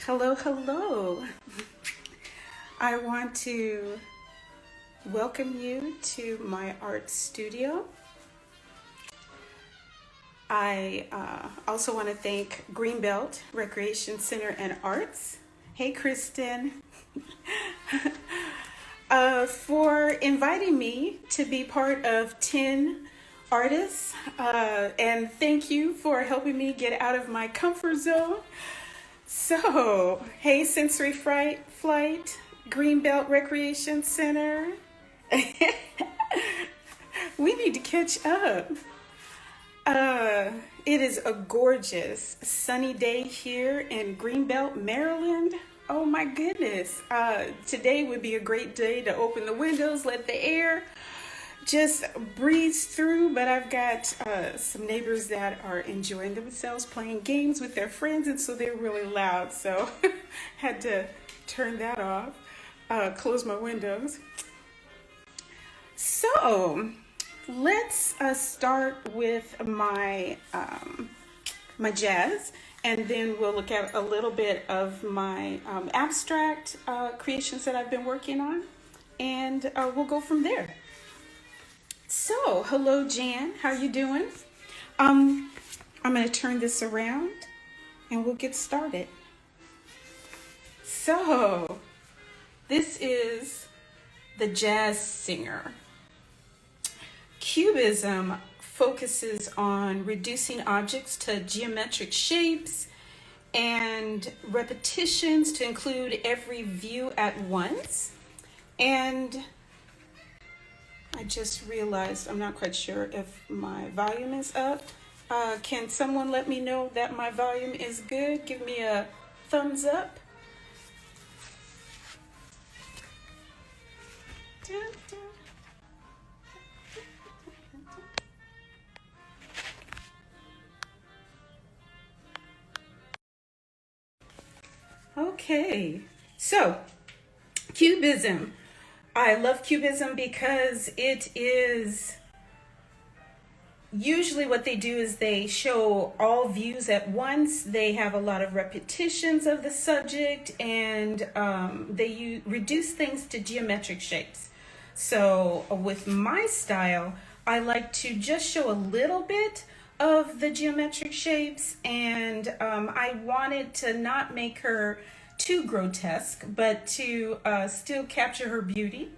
Hello, hello. I want to welcome you to my art studio. I also want to thank Greenbelt Recreation Center and Arts. Hey, Kristen. For inviting me to be part of 10 artists. And thank you for helping me get out of my comfort zone. So, hey, Sensory Flight, Greenbelt Recreation Center. We need to catch up. It is a gorgeous sunny day here in Greenbelt, Maryland. Oh my goodness. Today would be a great day to open the windows, let the air just breeze through, but I've got some neighbors that are enjoying themselves playing games with their friends, and so they're really loud, so had to turn that off, close my windows. So let's start with my my jazz, and then we'll look at a little bit of my abstract creations that I've been working on, and we'll go from there. So, hello Jan, how you doing? I'm going to turn this around and we'll get started. So, this is the jazz singer. Cubism focuses on reducing objects to geometric shapes and repetitions to include every view at once. And I just realized I'm not quite sure if my volume is up. Can someone let me know that my volume is good? Give me a thumbs up. Okay, so Cubism. I love Cubism because it is usually what they do is they show all views at once. They have a lot of repetitions of the subject, and they reduce things to geometric shapes. So with my style, I like to just show a little bit of the geometric shapes, and I wanted to not make her too grotesque, but to still capture her beauty.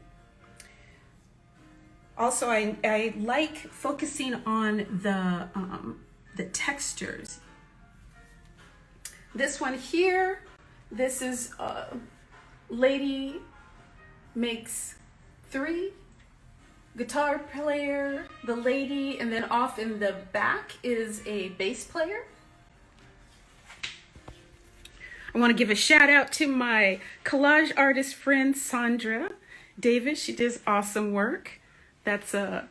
Also, I like focusing on the textures. This one here, this is lady makes 3, guitar player, the lady, and then off in the back is a bass player. I want to give a shout out to my collage artist friend, Sandra Davis. She does awesome work. That's a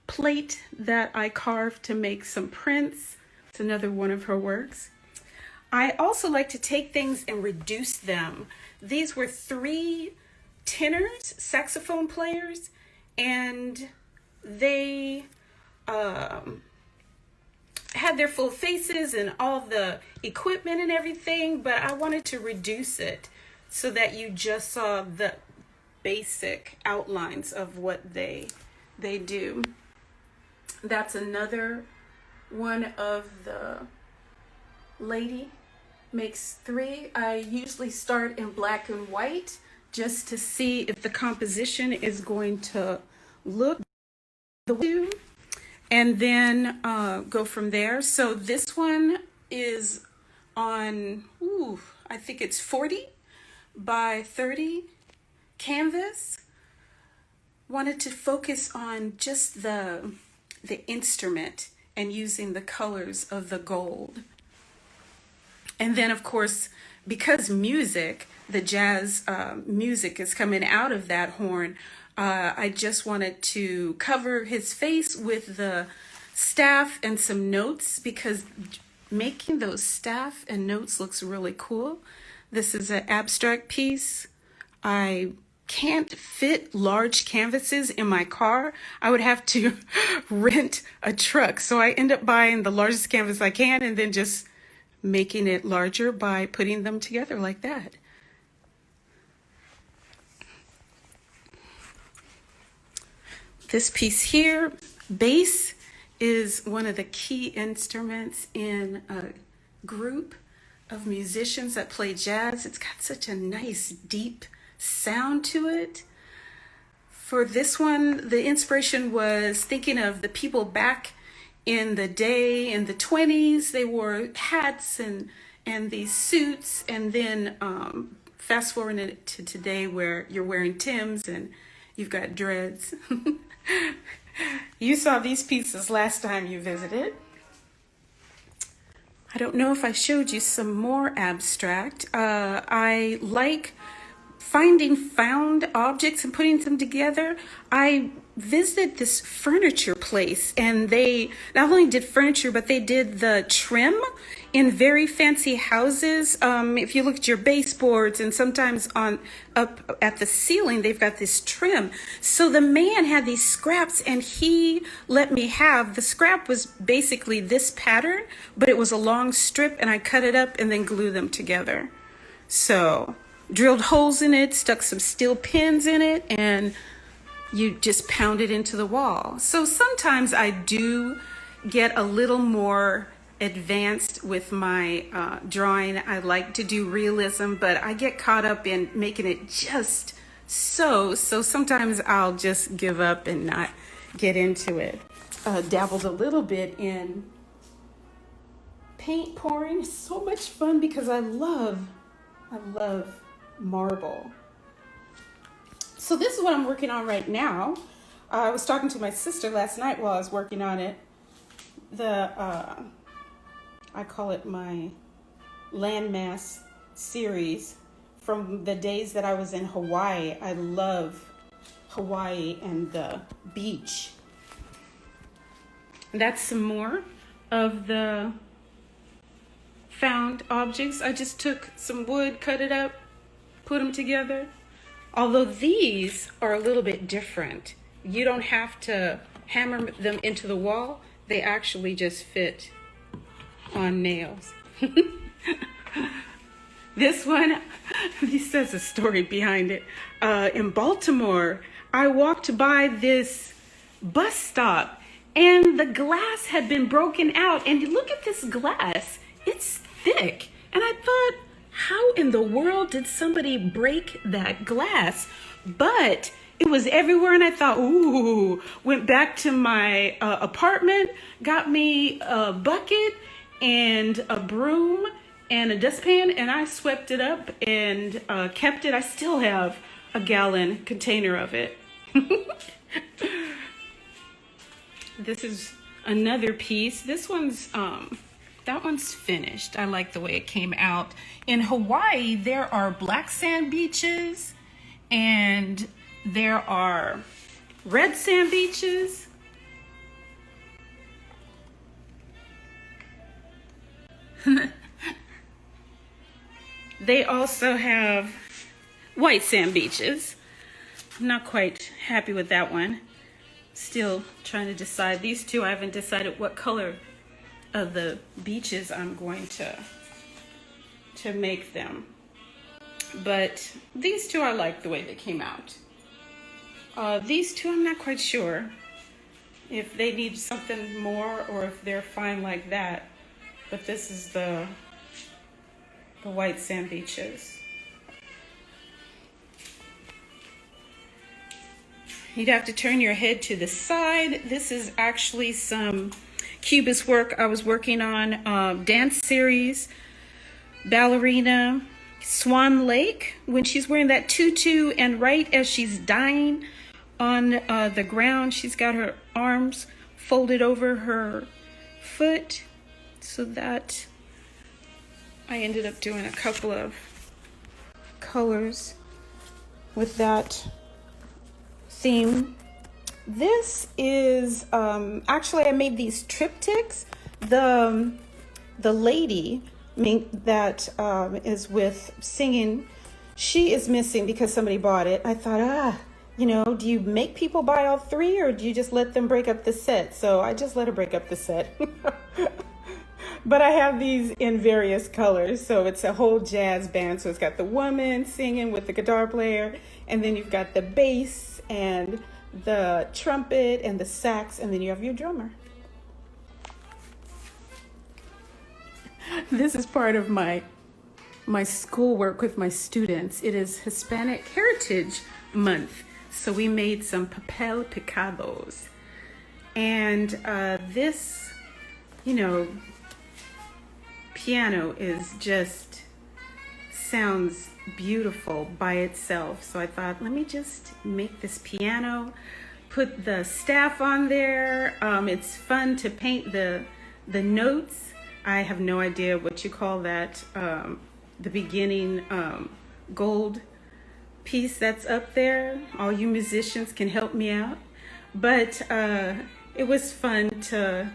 plate that I carved to make some prints. It's another one of her works. I also like to take things and reduce them. These were 3 tenors, saxophone players, and they had their full faces and all the equipment and everything, but I wanted to reduce it so that you just saw the basic outlines of what they do. That's another one of the lady makes 3. I usually start in black and white just to see if the composition is going to look the way, and then go from there. So this one is on, I think it's 40 by 30 canvas. Wanted to focus on just the instrument and using the colors of the gold. And then of course, because the jazz music is coming out of that horn, I just wanted to cover his face with the staff and some notes, because making those staff and notes looks really cool. This is an abstract piece. I can't fit large canvases in my car. I would have to rent a truck. So I end up buying the largest canvas I can and then just making it larger by putting them together like that. This piece here, bass, is one of the key instruments in a group of musicians that play jazz. It's got such a nice deep sound to it. For this one, the inspiration was thinking of the people back in the day, in the 20s. They wore hats and these suits, and then fast forwarding it to today where you're wearing Timbs and you've got dreads. You saw these pieces last time you visited. I don't know if I showed you some more abstract. I like finding found objects and putting them together. I visited this furniture place, and they not only did furniture, but they did the trim in very fancy houses. If you look at your baseboards, and sometimes on up at the ceiling, they've got this trim. So the man had these scraps, and he let me have the scrap. Was basically this pattern, but it was a long strip, and I cut it up and then glue them together. So drilled holes in it, stuck some steel pins in it, and you just pound it into the wall. So sometimes I do get a little more advanced with my drawing. I like to do realism, but I get caught up in making it just so sometimes I'll just give up and not get into it. Dabbled a little bit in paint pouring. It's so much fun because I love marble. So this is what I'm working on right now. I was talking to my sister last night while I was working on it. I call it my landmass series from the days that I was in Hawaii. I love Hawaii and the beach. That's some more of the found objects. I just took some wood, cut it up, put them together. Although these are a little bit different. You don't have to hammer them into the wall. They actually just fit on nails. This one, this says a story behind it. In Baltimore, I walked by this bus stop and the glass had been broken out. And look at this glass. It's thick. And I thought, how in the world did somebody break that glass? But it was everywhere, and I thought, ooh, went back to my apartment, got me a bucket and a broom and a dustpan, and I swept it up and kept it. I still have a gallon container of it. This is another piece. This one's that one's finished. I like the way it came out. In Hawaii, there are black sand beaches and there are red sand beaches. They also have white sand beaches. I'm not quite happy with that one. Still trying to decide. These two, I haven't decided what color of the beaches I'm going to make them. But these two, I like the way they came out. These two, I'm not quite sure if they need something more or if they're fine like that. But this is the white sand beaches. You'd have to turn your head to the side. This is actually some Cubist work I was working on, dance series, ballerina, Swan Lake, when she's wearing that tutu and right as she's dying on the ground, she's got her arms folded over her foot. So that I ended up doing a couple of colors with that theme. This is actually I made these triptychs. The lady that is with singing, she is missing because somebody bought it. I thought, do you make people buy all three or do you just let them break up the set? So I just let her break up the set. But I have these in various colors. So it's a whole jazz band. So it's got the woman singing with the guitar player, and then you've got the bass and the trumpet and the sax, and then you have your drummer. This is part of my schoolwork with my students. It is Hispanic Heritage Month. So we made some papel picados. And this, piano sounds beautiful by itself. So I thought, let me just make this piano, put the staff on there. It's fun to paint the notes. I have no idea what you call that, the beginning gold piece that's up there. All you musicians can help me out. But it was fun to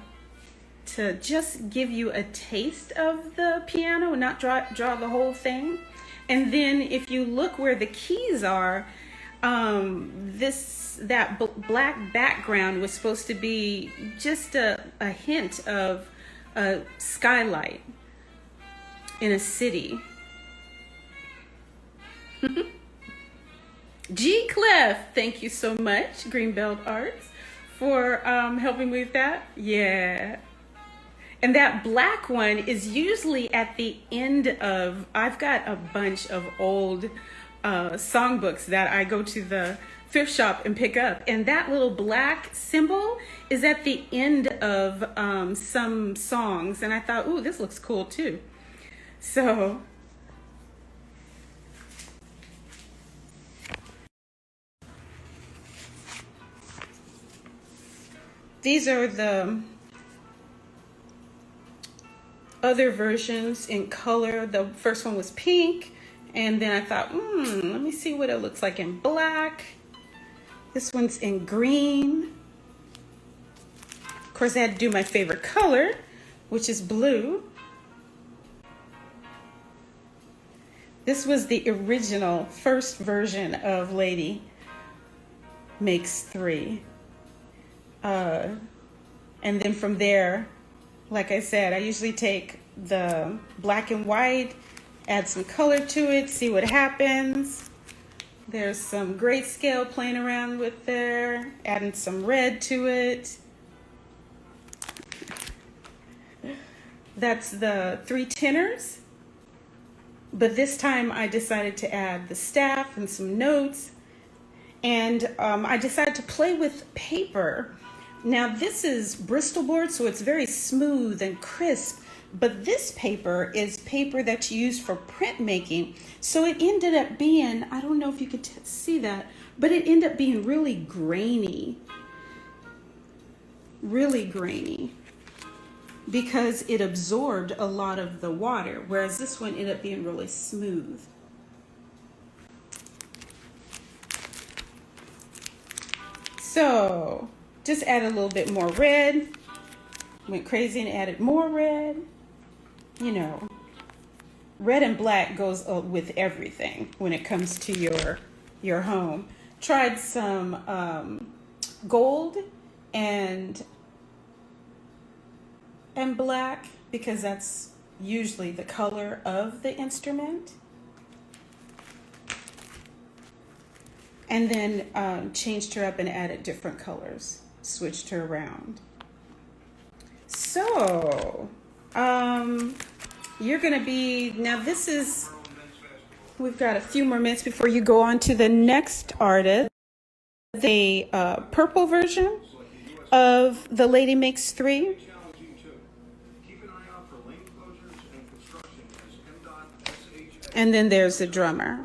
just give you a taste of the piano, not draw the whole thing. And then if you look where the keys are, that black background was supposed to be just a hint of a skylight in a city. G. Clef, thank you so much, Greenbelt Arts, for helping me with that. Yeah. And that black one is usually at the end of, I've got a bunch of old songbooks that I go to the thrift shop and pick up. And that little black symbol is at the end of some songs. And I thought, ooh, this looks cool too. So these are the other versions in color. The first one was pink, and then I thought, let me see what it looks like in black. This one's in green. Of course, I had to do my favorite color, which is blue. This was the original first version of Lady Makes Three. And then from there, like I said, I usually take the black and white, add some color to it, see what happens. There's some grayscale playing around with there, adding some red to it. That's the three tenors. But this time I decided to add the staff and some notes. And I decided to play with paper. Now this is Bristol board, so it's very smooth and crisp, but this paper is paper that's used for printmaking. So it ended up being, I don't know if you could see that, but it ended up being really grainy, because it absorbed a lot of the water, whereas this one ended up being really smooth. So just add a little bit more red. Went crazy and added more red. Red and black goes with everything when it comes to your home. Tried some gold and black because that's usually the color of the instrument. And then changed her up and added different colors. Switched her around. So, you're going to be, now this is, we've got a few more minutes before you go on to the next artist. The purple version of The Lady Makes Three. And then there's the drummer.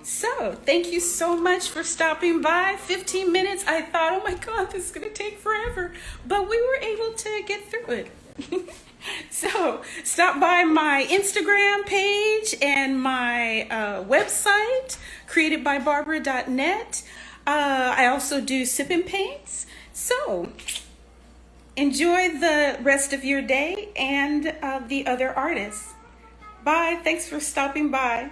So, thank you so much for stopping by. 15 minutes. I thought, oh my God, this is going to take forever. But we were able to get through it. So, stop by my Instagram page and my website, createdbybarbara.net. I also do sip and paints. So, enjoy the rest of your day and the other artists. Bye. Thanks for stopping by.